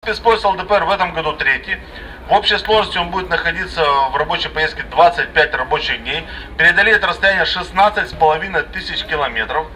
Спецпоезд ЛДПР в этом году третий. В общей сложности он будет находиться в рабочей поездке 25 рабочих дней. Преодолеет расстояние 16,5 тысяч километров.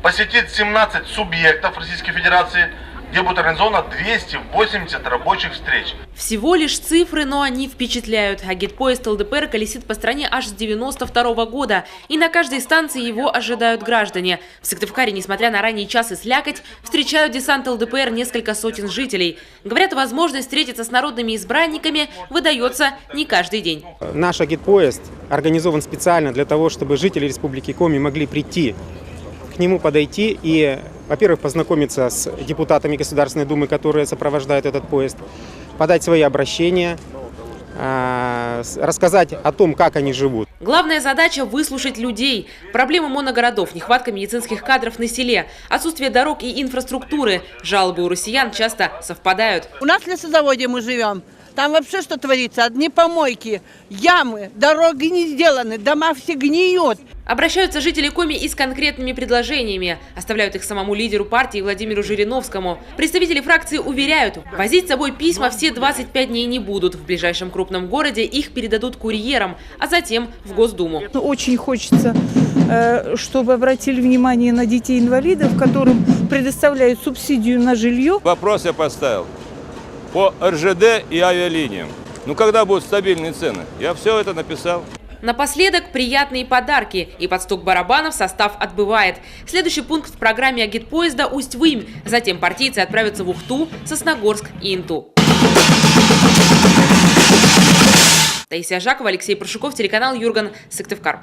Посетит 17 субъектов Российской Федерации, где будет организовано 280 рабочих встреч. Всего лишь цифры, но они впечатляют. Агитпоезд ЛДПР колесит по стране аж с 92 года. И на каждой станции его ожидают граждане. В Сыктывкаре, несмотря на ранний час и слякоть, встречают десант ЛДПР несколько сотен жителей. Говорят, возможность встретиться с народными избранниками выдается не каждый день. Наш агитпоезд организован специально для того, чтобы жители Республики Коми могли прийти, к нему подойти и, во-первых, познакомиться с депутатами Государственной Думы, которые сопровождают этот поезд, подать свои обращения, рассказать о том, как они живут. Главная задача – выслушать людей. Проблемы моногородов, нехватка медицинских кадров на селе, отсутствие дорог и инфраструктуры. Жалобы у россиян часто совпадают. У нас в лесозаводе мы живем. Там вообще что творится? Одни помойки, ямы, дороги не сделаны, дома все гниют. Обращаются жители Коми и с конкретными предложениями. Оставляют их самому лидеру партии Владимиру Жириновскому. Представители фракции уверяют, возить с собой письма все 25 дней не будут. В ближайшем крупном городе их передадут курьерам, а затем в Госдуму. Очень хочется, чтобы обратили внимание на детей-инвалидов, которым предоставляют субсидию на жилье. Вопрос я поставил по РЖД и авиалиниям. Ну когда будут стабильные цены? Я все это написал. Напоследок приятные подарки. И под стук барабанов состав отбывает. Следующий пункт в программе агитпоезда – Усть-Вымь. Затем партийцы отправятся в Ухту, Сосногорск и Инту. Таисия Жакова, Алексей Паршуков, телеканал Юрган, Сыктывкар.